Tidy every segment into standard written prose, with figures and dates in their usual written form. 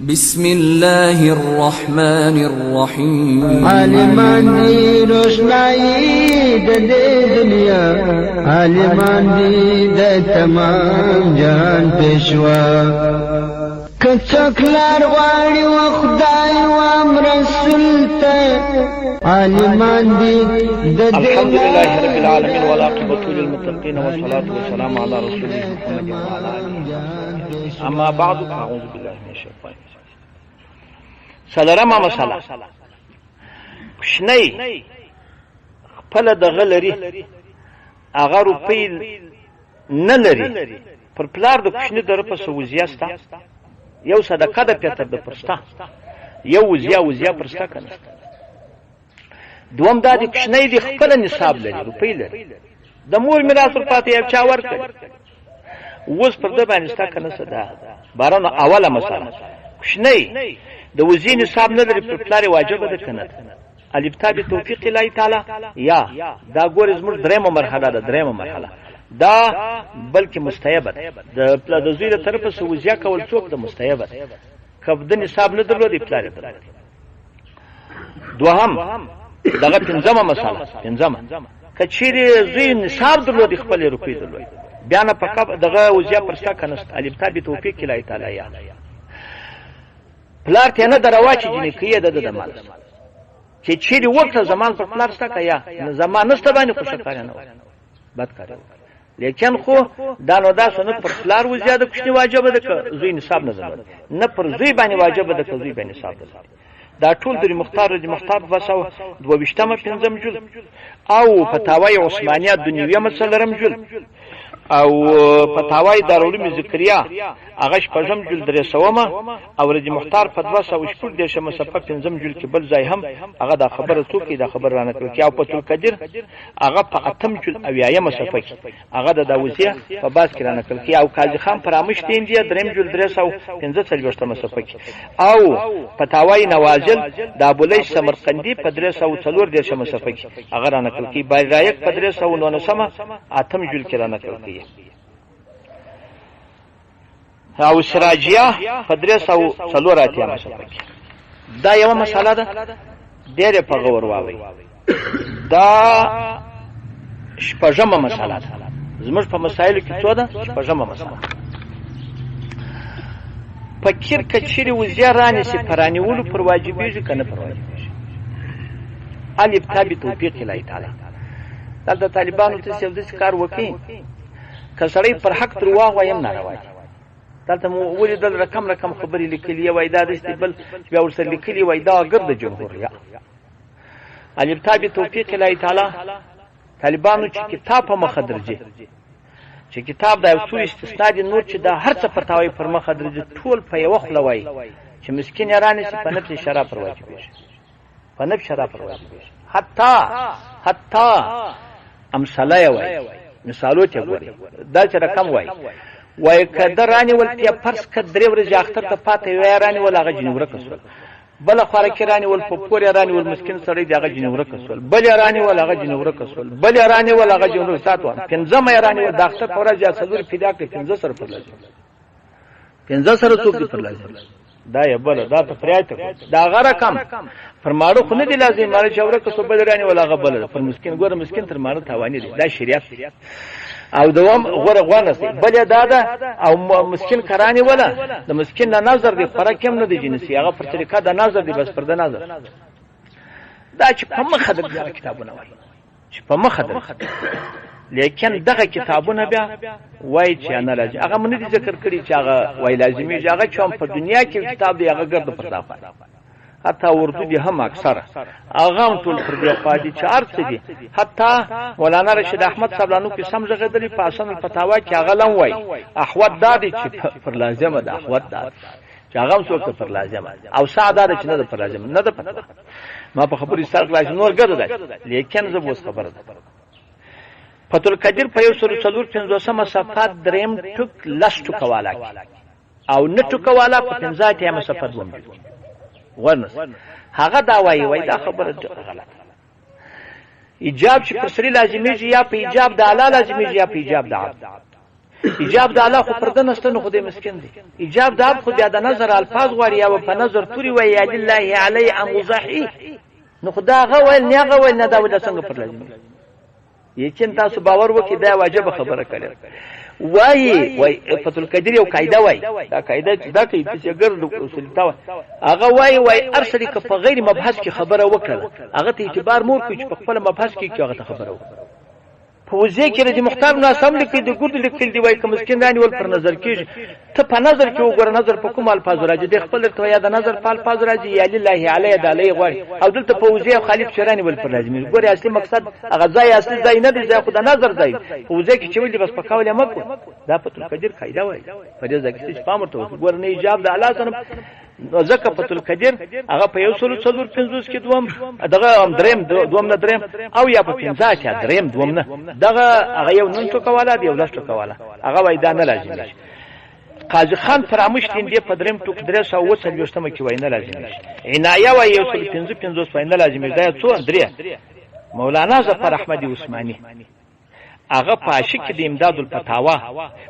بسم الله الرحمن الرحیم. عالمان دی روشنائی د دنیا، عالمان دی د تمام جهان پیشوا. کڅوک لار غواړي و خدای و امر رسول ته، عالمان دی د الحمد لله رب العالمين والعاقبة للمتقين والصلاة والسلام على رسوله محمد وعلى آله. اما بعد فاعوذ بالله من الشيطان. سلرمه مساله کشنی خپل دغه لري هغه روپی نه لري پر پلار د کشنی در په سوزیاستا یو صدقه د پیتر د پرستا یو وزیا پرستا کنه. دوم دا د کشنی د خپل نصاب لري روپی لري د مور میراث پاتې یو چا ورکړي اوس پر د باندې ستا کنه صدا باران اوله مساله کشنی د وزین نصاب نه لري پر پلار واجب ده کنه. الابتدا بتوفیق الله تعالی یا دا ګور زموږ درېمه مرحله دا بلکې مستحب ده د زوی له طرفه سوزیا کول څوک د مستحب ده کب د نصاب نه درلودي پلار ته. دوهم دغه پنځمه مساله کچېری زوی نصاب درلودي خپل روپی درلودي بیا نه پکا دغه وزیا پرستا کنه. الابتدا بتوفیق الله تعالی یا پلار ته نه درواچ جنې کیه د مال چې چیرې ورته زمان پر پلار ستا کیا زمان نسته باندې خوشاله نه بد کار. لیکن خو دا نو دا سنت پر پلار و زیاده کشنی واجب ده که زوی نصاب نه زمد نه پر زوی باندې واجب ده که زوی باندې نصاب ده. دا ټول د مختار وسو 22 پنځم جل او فتاوی عثمانیه دنیویه مسلرم جل او فتاوی دارالعلوم ذکریا هغه شپږم جل درې سومه او رج مختار فتوا سو شپږ د شمه صفه پنځم جل کې بل ځای هم هغه دا خبره څوک دا خبر رانه کړ چې او په تل قدر هغه په اتم جل اویایم صفه کې هغه د داوزیه په باز کې رانه کړ چې او قاضی خان پرامش دین دی دریم جل درې سو 15 صفه کې او فتاوی نوازل د ابولیث سمرقندی په درې سو څلور د شمه صفه کې هغه رانه کړ چې بایرایک په درې سو 9 اتم جل کې رانه کړ او سراجیه په 300 اتیا مسله دا یو مسله ده ډېر په غور واوي. دا شپږمه مسله ده زموږ په مسایلو کې څه ده شپږمه مسله. فکر کچری وزیرانی سي پرانیولو پر واجبېږي کنه پر واجبېږي. الف تابع توفیق الله تعالی دا طالبانو ته څه د کار وکي کسړی پر حق درواغ وایم ناروا دي. دلته مو ولیدل رقم خبرې لیکلې وای دا د بل بیا ورسره لیکلې وای دا ګرد جمهوریت. الابتدا بتوفیق الله تعالی طالبانو چې کتاب په مخ درځي چې کتاب د اصول استثناء دي نور چې دا هر څه پتاوي پر مخ درځي ټول په یو خپل وای چې مسکین یارانه چې په نفس شراب پر واجب شي حتی امثله وای مثالو ته ګوري دا چې رقم وای کدرانی ولتیا فرض کدرې ورځې اختر ته پاتې وایرانی ولغه جنوره کسول بل خارکرانی ول پپور یارانی ول مسکین سړی دغه جنوره کسول بل یارانی ولغه جنوره کسول بل یارانی ولغه جنوره ساتو پنځم یارانی ول داخته فورج یا څلور فدا کې 15 سره پر لازم 15 سره څوک پر لازم دا یې بل دا ته پریاته دا غره کم فرمانو خو نه دی لازم مال شاوره کسو بل یارانی ولغه بل پر مسکین ګوره مسکین تر مانو تاوانی دی دا شریعت او دوام غوانه بل دادا او مسکین کرانی ولا د مسکین نه نظر دی فرق هم نه دی جنسي هغه پر طریقه د نظر دی بس پر د نظر دا چې په مخه د کتابونه وای چې په مخه لیکن دغه کتابونه بیا وای چې نه راځي هغه مونږ دي ذکر کړی چې هغه وای لازمي هغه چې په دنیا کې کتاب دی هغه ګرد پر صافه حتی اردو دي هم اکثر اغام ټول پر دی قاضي چار څه دي حتی مولانا رشید احمد صاحبانو کې سم زغدلی پاسن فتاوا کې اغلم وای احوت دادی چې پر لازمه ده احوت داد چې هغه څوک پر لازمه او ساده چې نه پر لازمه نه ده پته ما په خبرې سره لازم نور ګرځي لیکن زه بوس خبره ده فتل قدر په یو سره څلور 15 صفات دریم ټک لست کوالا او نه ټکوالا په 15 صفات ومه ورنس هغه دا وای دا خبره غلطه. ایجاب چې پسری لازمي یا په ایجاب د اعلی لازمي یا په ایجاب د عبد ایجاب د الله خو پرده نشته نو خدای مسکین دی ایجاب د اب خو بیا د نظر الفاظ غواړي یا په نظر توري وای یا لله علی امزحی نو خدا غوول نه غوول نه دا ول څنګه پر لازم یقین تاسو باور وکړئ دا واجب خبره کړه وای فتح القدیر یو قاعده وای دا قاعده دا کوي چې ګرد اصول تا هغه وای ارسلی که په غیر مبحث کې خبره وکړه هغه ته اعتبار مور کوي چې په خپل مبحث کې هغه ته خبره وکړه فوزي کې د مختار مناسب لیکل دي ګرد لیکل دی وای کوم مسکین دانی ول پر نظر کېږي ته په نظر کې وګوره نظر په کوم الفاظ راځي د خپل ته یا د نظر په الفاظ راځي یا لله علی د علی غواړي او دلته فوزي او خالد شرانی ول پر لازمي ګوره اصلي مقصد هغه ځای اصلي ځای نه دی ځای خو د نظر ځای فوزي کې چې ول دي بس په کاوله مکو دا فتح القدیر قاعده وای په دې ځکه چې پام ورته ګوره نه ایجاب د الله سره ذکر فتح القدیر هغه په 150 کې دوم دغه دوم نه دریم او یا په 50 کې دریم دوم نه دغه هغه یو نن تو کواله دی یو لاس تو کواله هغه وای دا نه لازم دی قاضی خان فراموش دین دی په دریم ټوک درې سو وڅلوشتمه کې وای نه لازم دی عنایه وای یو 155 وای نه لازم دی دا څو درې مولانا ظفر احمدی عثماني هغه پاشي کې د امداد الفتاوا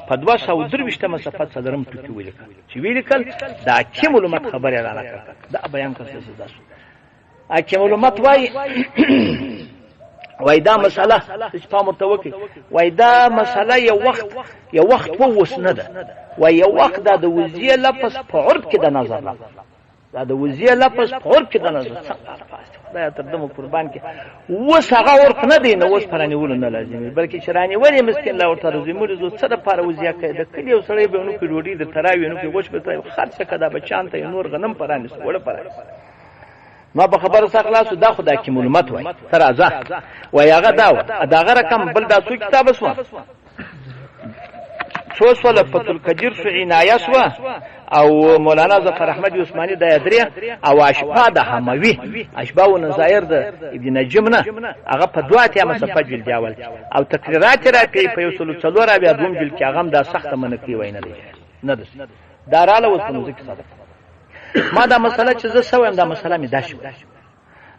په 223 صفحه صدرم ټکی ولیکل چې ویلیکل دا کی معلومات خبره اعلان کړه دا بیان کړه څه داسو اکی معلومات وای دا مسله چې په مرتوکي وای دا مسله یو وخت ووسنه ده وای یو وخت د وزیه لفظ په عرب کې د نظر دا د وزیه لفظ په عرب کې د نظر دا تر دمو قربان کې وسغه ورک نه دی نو وس پرانی ول نه لازمي بلکې شرانی ولې مسکین لا ورته رزمو زو سره پر وزیه کې د کلی او سړی به نو کې ډوډۍ د تراوی نو کې وښ به خرڅ کړه بچان ته نور غنم پرانی وړ پرانی ما په خبره سخلاص دا خدای کی معلومات وای ترازه وای هغه دا رقم بل دا څو کتاب اسو څو سوال فتح القدیر شو عنایه شو او مولانا ظفر احمدی عثماني د ادریه او اشباه د حموی اشباه و نظایر د ابن نجم نه هغه په دوه اتیا صفحه جلد اول او تقریرات راکې په 104 بیا دوم جلد کې هغه دا سخت منکی وای نه ده داراله وسنو ځکه صادق ما دا مسله چې زه سویم دا مسله می داش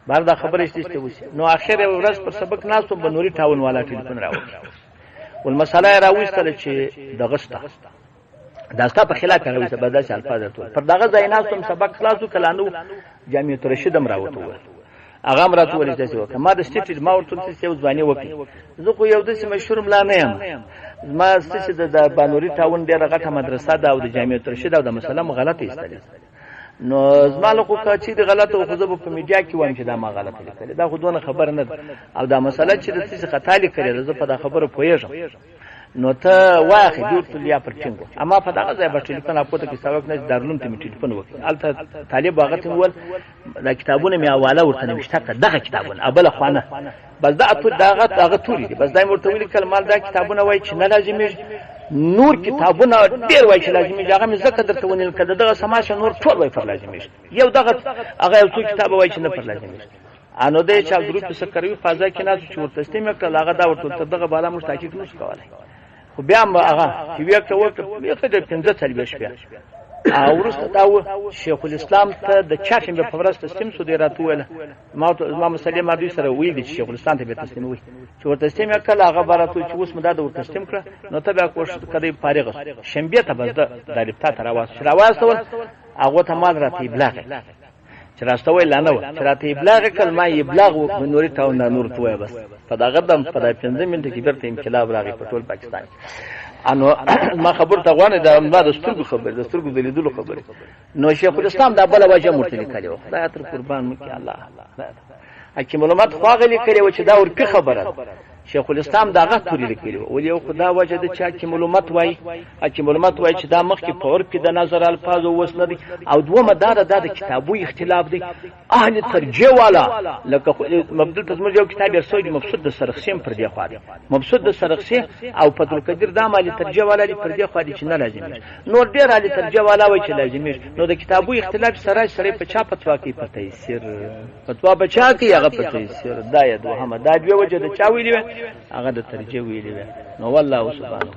بار دا خبره استېسته وسی نو اخر ورځ پر سبق ناسو بنوري ټاون والا ټلیفون راوړ والمسله راوستل چې دغستا دا ستا په خلاف راوسته بداسه الفاظ ته پر دغه زیناستم سبق خلاصو کلانو جامعه رشیدم راوته هغه مراتو ولې تاسو کما د سټیټ ما ورته څه یو ځواني وکي زه خو یو د مشهور ملا نه یم ما ستاسو د بنوري ټاون ډیره غټه مدرسه دا او د جامعه رشید او د مسله غلطه ایستله نو زماله خو چې د غلطه خو زه په میډیا کې وایم چې دا ما غلطه لیکل دا خو دونه خبر نه او دا مسله چې د څه خطا لیکل زه په دا خبره پوهیږم نو ته واخې جوړ تلیا پر ټینګو اما په دغه ځای په ټلیفون اپوته کې سبق نه دارلوم ته می ټلیفون وکړ الته طالب هغه ته ول دا کتابونه می حواله ورته نشته دغه کتابونه ابل خوانه بس دا اته دغه توري دي بس دای مرته ویل کلمال دا کتابونه وای چې نه لازمي نور کتابونه ډیر وای چې لازمي هغه می زکه درته ونیل کده دغه سماشه نور ټول وای پر لازمي یو دغه هغه یو څو کتاب وای چې نه پر لازمي انو دې چې ګروپ څخه کوي فضا کې نه چې ورته استعمال کړه هغه دا ورته دغه بالا مش تحقیق نشي کولای خو بیا هغه چې وکړه یو څه د 15 سال بیا او ورسته دا شیخ الاسلام ته د چاټم په فرصت تسلیم سو دی راتوله ما مسلې ما دوی سره ویل چې شیخ الاسلام ته به تسلیم وي چې ورته تسلیم کړه هغه براتو چې اوس مدد ورته تسلیم کړه نو ته بیا کوښښ کړی فارغ شنبه ته بس د لپټا ته راوستل هغه ته مال راته ابلاغ چې راستوي لانه و چې راته ابلاغ کلمه ابلاغ و نوري تاو نور توه بس په دا غدم په 15 منټه کې برته انقلاب راغی په ټول پاکستان انو ما خبر ته غوانه د ما د سترګو خبر د سترګو د لیدلو خبر نو شیخ الاسلام دا بل وجه مرتلی کړو خدای تر قربان مکه الله اکی معلومات خواغلی کړو چې دا ور په خبره شیخ الاسلام دا غت پوری لیکلو ولې خدا وجه د چا کی معلومات وای اکی معلومات وای چې دا مخ کې پور کې د نظر الفاظ وسنه دي او دومره دا د کتابو اختلاف دي اهل ترجیح والا لکه مبدل تزمر یو کتاب رسول مبسوط د سرخسیم پر دی خو مبسوط د سرخسی او فتح القدیر دا مال ترجیح والا دی پر دی خو دي چې نه لازم نور ډیر اهل ترجیح والا وای چې لازم نو د کتابو اختلاف سره په چا فتوا کې په تیسیر فتوا بچا کې هغه په تیسیر دا یو هم دا دوه وجه د چا ویلی هغه د ترجیح ویلی نو والله سبحانه